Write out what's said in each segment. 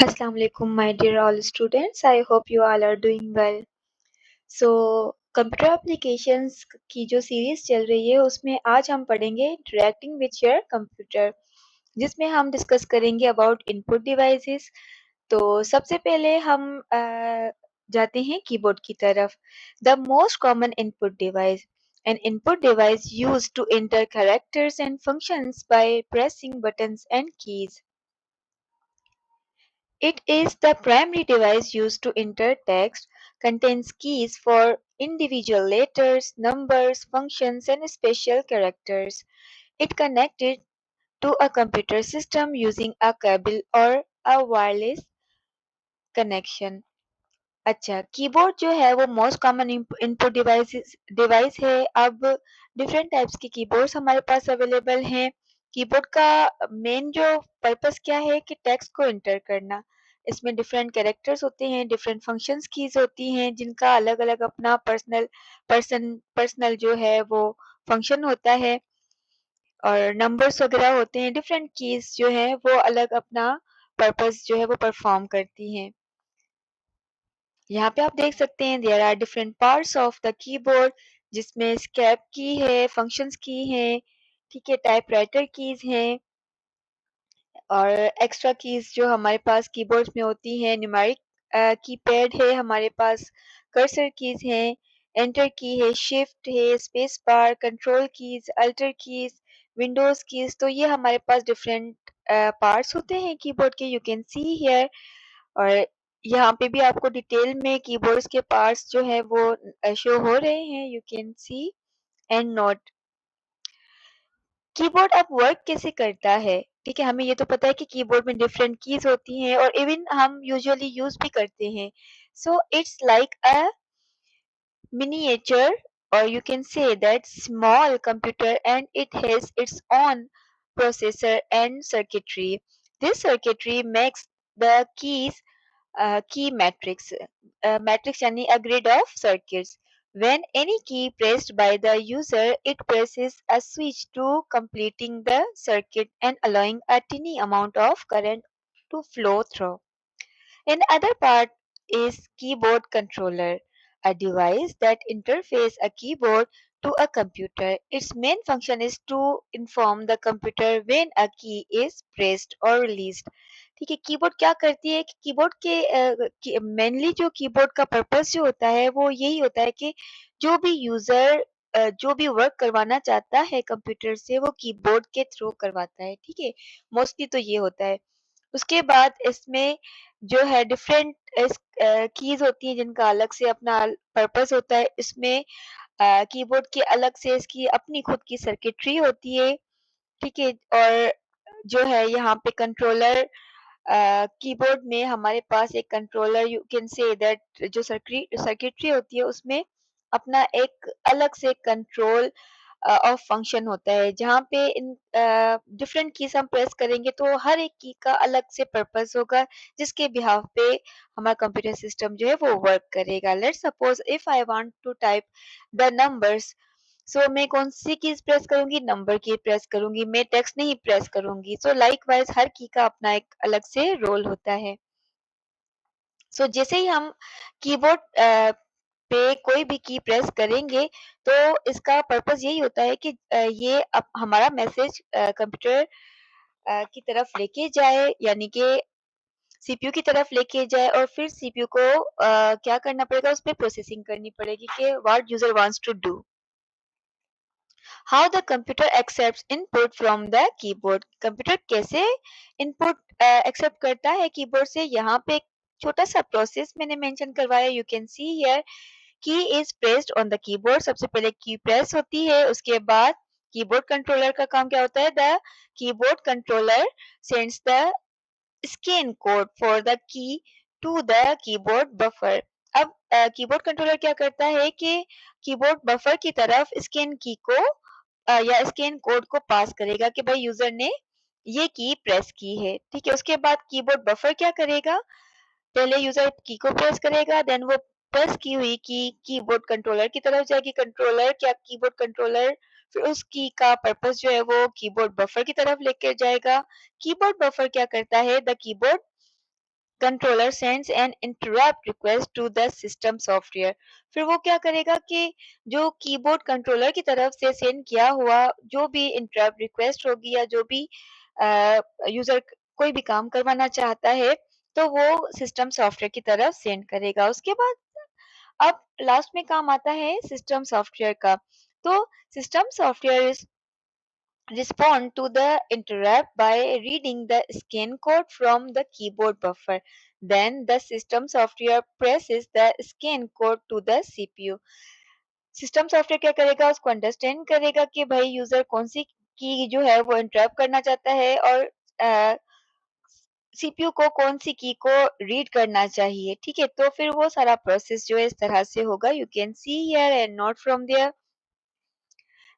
Assalamu alaikum, my dear all students. I hope you all are doing well. So, computer applications की जो series चल रही है उसमें आज हम पढ़ेंगे इंटरेक्टिंग विद योर कंप्यूटर, जिसमें हम डिस्कस करेंगे अबाउट इनपुट डिवाइसेस। तो सबसे पहले हम जाते हैं कीबोर्ड की तरफ। The most common input device, an input device used to enter characters and functions by pressing buttons and keys. It is the primary device used to enter text, contains keys for individual letters, numbers, functions, and special characters. It connected to a computer system using a cable or a wireless connection. अच्छा, keyboard जो है वो most common input device है। अब different types के keyboards हमारे पास available हैं। Keyboard का मेन जो पर्पस क्या है कि टेक्स्ट को एंटर करना। इसमें डिफरेंट कैरेक्टर्स होते हैं, डिफरेंट फंक्शंस कीज होती हैं, जिनका अलग अलग अपना पर्सनल जो है वो फंक्शन होता है, और नंबर्स वगैरह होते हैं। डिफरेंट कीज जो है वो अलग अपना पर्पस जो है वो परफॉर्म करती हैं। यहाँ पे आप देख सकते हैं there are different parts of the keyboard, जिसमें एस्केप की है, फंक्शंस की है, ठीक है, टाइपराइटर कीज हैं, और एक्स्ट्रा कीज जो हमारे पास कीबोर्ड्स में होती हैं। न्यूमेरिक कीपैड है हमारे पास, कर्सर कीज हैं, एंटर की है, शिफ्ट है, space bar, control keys, alter keys, Windows keys. तो ये हमारे पास डिफरेंट पार्ट्स होते हैं कीबोर्ड के, यू कैन सी हियर। और यहाँ पे भी आपको डिटेल में कीबोर्ड्स के पार्ट्स जो है वो शो हो रहे हैं, you can C and note. Keyboard अब वर्क कैसे करता है, ठीक है, हमें ये तो पता है कि कीबोर्ड में डिफरेंट कीज होती हैं और इवन हम यूजुअली यूज भी करते हैं। So it's like a miniature, or you can say that small computer, and it has its own processor and circuitry. This circuitry makes the keys key matrix. Matrix यानी a grid of circuits. When any key pressed by the user, it presses a switch to completing the circuit and allowing a tiny amount of current to flow through. And other part is keyboard controller, a device that interfaces a keyboard to a computer. Its main function is to inform the computer when a key is pressed or released. ठीक है, keyboard क्या करती है कि keyboard के mainly जो keyboard का purpose जो होता है वो यही होता है कि जो भी यूजर जो भी वर्क करवाना चाहता है कंप्यूटर से वो कीबोर्ड के थ्रू करवाता है, ठीक है, मोस्टली तो ये होता है। उसके बाद इसमें जो है डिफरेंट कीज होती हैं जिनका अलग से अपना पर्पस होता है। इसमें कीबोर्ड के अलग से इसकी अपनी खुद की सर्किटरी होती है, ठीक है। और जो है यहाँ पे कंट्रोलर, कीबोर्ड में हमारे पास एक controller, you can say that, जो सर्किटरी होती है उसमें अपना एक अलग से कंट्रोल ऑफ फंक्शन होता है, जहाँ पे इन डिफरेंट कीज हम प्रेस करेंगे तो हर एक की का अलग से पर्पस होगा, जिसके बिहाफ पे हमारा कंप्यूटर सिस्टम जो है वो वर्क करेगा। Let's suppose if I want to type the numbers, so मैं कौन सी कीज प्रेस करूंगी, नंबर की प्रेस करूंगी, मैं टेक्स्ट नहीं प्रेस करूंगी। सो लाइकवाइज हर की का अपना एक अलग से रोल होता है। सो जैसे ही हम कीबोर्ड पे कोई भी की प्रेस करेंगे तो इसका पर्पस यही होता है कि ये हमारा मैसेज कंप्यूटर की तरफ लेके जाए, यानी कि सीपीयू की तरफ लेके जाए, और फिर सीपीयू को क्या करना पड़ेगा, उस पर प्रोसेसिंग करनी पड़ेगी कि what user wants to do. How the computer accepts input from the keyboard, computer कैसे इनपुट एक्सेप्ट करता है कीबोर्ड से, यहाँ पे एक छोटा सा प्रोसेस मैंने मेंशन करवाया, यू कैन सी हियर। की is pressed on the keyboard, सबसे पहले की प्रेस होती है, उसके बाद कीबोर्ड कंट्रोलर का काम क्या होता है, the keyboard controller sends the scan code for the key to the keyboard buffer. अब कीबोर्ड कंट्रोलर क्या करता है कि कीबोर्ड बफर की तरफ स्कैन की को या स्कैन कोड को पास करेगा कि भाई यूजर ने ये की प्रेस की है, ठीक है। उसके बाद कीबोर्ड बफर क्या करेगा, पहले यूजर की को प्रेस करेगा, देन वो प्रेस की हुई की कीबोर्ड कंट्रोलर की तरफ जाएगी, कंट्रोलर क्या कीबोर्ड कंट्रोलर फिर उस की का पर्पस जो है वो कीबोर्ड बफर की तरफ लेकर जाएगा। कीबोर्ड बफर क्या करता है, the keyboard controller sends an interrupt request to the system software. फिर वो क्या करेगा कि जो कीबोर्ड कंट्रोलर की तरफ से सेंड किया हुआ जो भी इंटरप्ट रिक्वेस्ट होगी या जो भी यूजर कोई भी काम करवाना चाहता है तो वो सिस्टम सॉफ्टवेयर की तरफ सेंड करेगा। उसके बाद अब लास्ट में काम आता है सिस्टम सॉफ्टवेयर का। तो system software is respond to the interrupt by reading the scan code from the keyboard buffer. Then the system software presses the scan code to the CPU. System software क्या करेगा उसको understand करेगा कि भाई user कौन सी की जो है वो इंटरप्ट करना चाहता है और सीपीयू को कौन सी की को रीड करना चाहिए। ठीक है, तो फिर वो सारा प्रोसेस जो है इस तरह से होगा। You can see here and note from there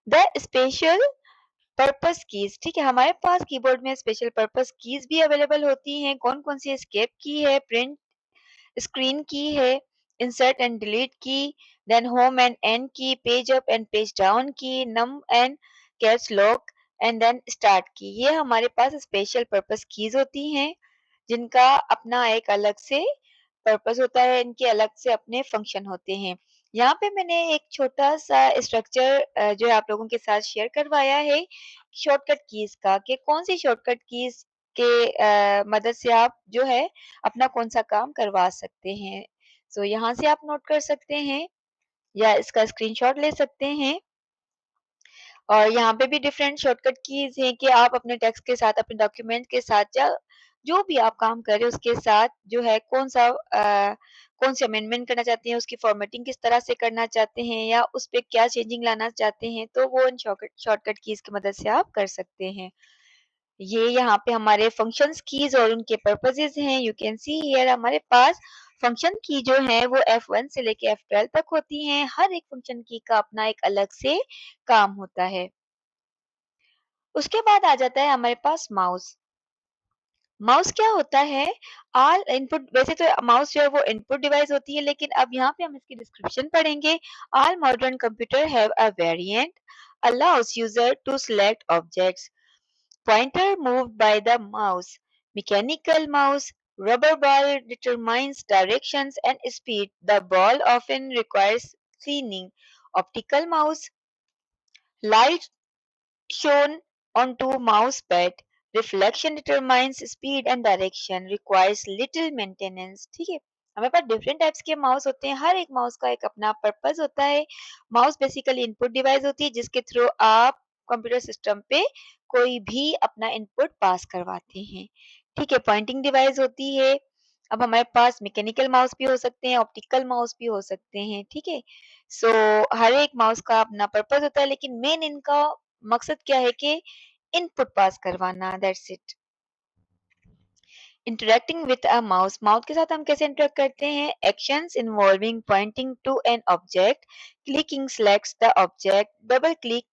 the special purpose keys. ठीक है, हमारे पास कीबोर्ड में स्पेशल पर्पस कीज भी अवेलेबल होती हैं। कौन कौन सी? एस्केप की है, प्रिंट स्क्रीन की है, insert and delete key, then home and end key, page up and page down key, num and caps lock and then start key. ये हमारे पास special purpose keys होती हैं जिनका अपना एक अलग से पर्पस होता है, इनके अलग से अपने फंक्शन होते हैं। यहाँ पे मैंने एक छोटा सा स्ट्रक्चर जो है आप लोगों के साथ शेयर करवाया है शॉर्टकट कीज का, कि कौन सी शॉर्टकट कीज के मदद से आप जो है अपना कौन सा काम करवा सकते हैं। सो यहाँ से आप नोट कर सकते हैं या इसका स्क्रीनशॉट ले सकते हैं। और यहाँ पे भी डिफरेंट शॉर्टकट कीज हैं कि आप अपने टेक्स्ट के साथ, अपने डॉक्यूमेंट के साथ या जो भी आप काम कर रहे हो उसके साथ जो है कौन सी अमेंडमेंट करना चाहते हैं, उसकी फॉर्मेटिंग किस तरह से करना चाहते हैं या उस पे क्या चेंजिंग लाना चाहते हैं, तो वो इन शॉर्टकट कीज की मदद से आप कर सकते हैं। ये यहाँ पे हमारे फंक्शंस कीज और उनके पर्पसेस हैं। यू कैन सी हियर हमारे पास फंक्शन की जो है वो F1 से लेके F12 तक होती हैं। हर एक फंक्शन की का अपना एक अलग से काम होता है। उसके बाद आ जाता है हमारे पास माउस। माउस क्या होता है? ऑल इनपुट, वैसे तो माउस जो है वो इनपुट डिवाइस होती है, लेकिन अब यहाँ पे हम इसकी डिस्क्रिप्शन पढ़ेंगे। All modern computer have a variant allows user to select objects. Pointer moved by the mouse. Mechanical mouse. Rubber ball determines directions and speed. The ball often requires cleaning. Optical mouse. Light shown onto mouse pad. Reflection determines speed and direction. Requires little maintenance. ठीक है, हमारे पास different types के mouse होते हैं। हर एक mouse का एक अपना पर्पस होता है। माउस बेसिकली इनपुट डिवाइस होती है जिसके थ्रू आप कंप्यूटर सिस्टम पे कोई भी अपना इनपुट पास करवाते हैं। ठीक है, पॉइंटिंग डिवाइस होती है। अब हमारे पास मैकेनिकल माउस भी हो सकते हैं, ऑप्टिकल माउस भी हो सकते हैं। ठीक है, सो हर एक माउस का अपना पर्पस होता है, लेकिन मेन इनका मकसद क्या है कि इनपुट पास करवाना, that's it. Interacting with a mouse, mouse के साथ हम कैसे इंटरेक्ट करते हैं? Actions involving pointing to an object, clicking selects the object, double click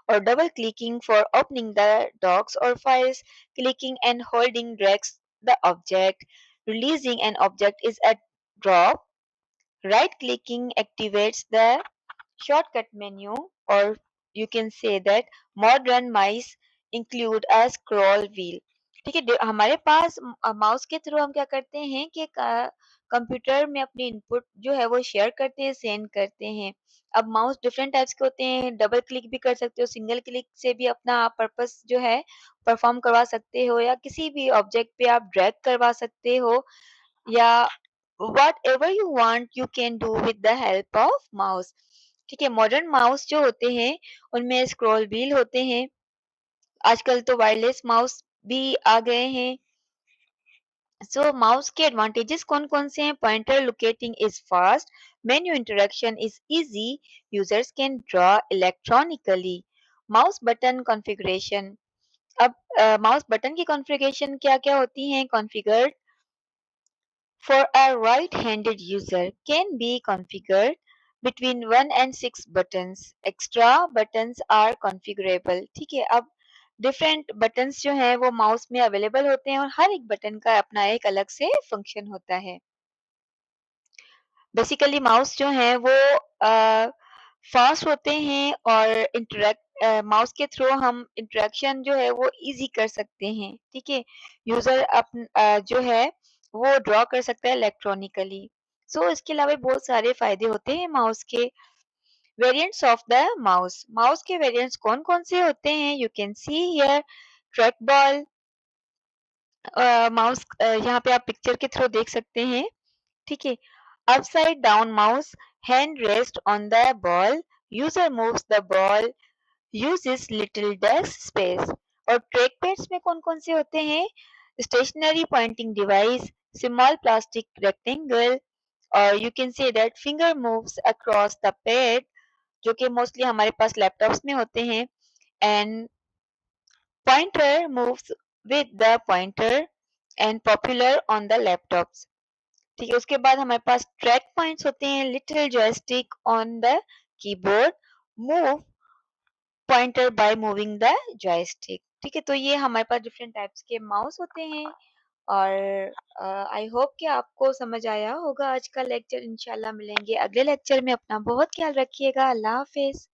or double clicking for opening the docs or files, clicking and holding drags the object, releasing an object is a drop, right clicking activates the shortcut menu, or you can say that modern mice include a scroll wheel। ठीक है, हमारे पास mouse के through हम क्या करते हैं कि computer में अपनी इनपुट जो है वो शेयर करते हैं, सेंड करते हैं। अब माउस डिफरेंट टाइप्स के होते हैं, डबल क्लिक भी कर सकते हो, सिंगल क्लिक से भी अपना आप पर्पस जो है परफॉर्म करवा सकते हो, या किसी भी ऑब्जेक्ट पे आप ड्रैग करवा सकते हो, या whatever you want you can do with the help of mouse। ठीक है, मॉडर्न माउस जो होते हैं उनमें स्क्रॉल व्हील होते हैं। आजकल तो वायरलेस माउस भी आ गए हैं। सो माउस के एडवांटेजेस कौन कौन से हैं? Pointer locating is fast, menu interaction is easy, users can draw electronically. Mouse button configuration. अब माउस बटन की कॉन्फ़िगरेशन क्या क्या होती हैं? Configure for a right-handed user can be configured between 1 and 6 buttons. Extra buttons are configurable। ठीक है, अब different buttons जो हैं वो माउस में अवेलेबल होते हैं और हर एक बटन का अपना एक अलग से फंक्शन होता है। बेसिकली माउस जो हैं वो फास्ट होते हैं और इंटरेक्ट माउस के थ्रू हम इंटरेक्शन जो है वो इजी कर सकते हैं। ठीक है, यूजर जो है वो ड्रॉ कर सकता है इलेक्ट्रॉनिकली। सो इसके अलावा बहुत सारे फ़ायदे होते हैं माउस के। Variants of the mouse, mouse के वेरिएंट्स कौन-कौन से होते हैं? You can see here track ball, mouse यहाँ पे आप पिक्चर के थ्रू देख सकते हैं, ठीक है? Upside down mouse, hand rest on the ball, user moves the ball, uses little desk space. और ट्रैक पैड्स में कौन-कौन से होते हैं? Stationary pointing device, small plastic rectangle, और you can say that finger moves across the pad, जो कि mostly हमारे पास लैपटॉप्स में होते हैं, and pointer moves with the pointer and popular on the laptops. ठीक है, उसके बाद हमारे पास ट्रैक पॉइंट्स होते हैं, little joystick on the keyboard, move pointer by moving the joystick. ठीक है, तो ये हमारे पास डिफरेंट टाइप्स के माउस होते हैं। और आई होप कि आपको समझ आया होगा आज का लेक्चर। इंशाल्लाह मिलेंगे अगले लेक्चर में। अपना बहुत ख्याल रखिएगा। अल्लाह हाफिज।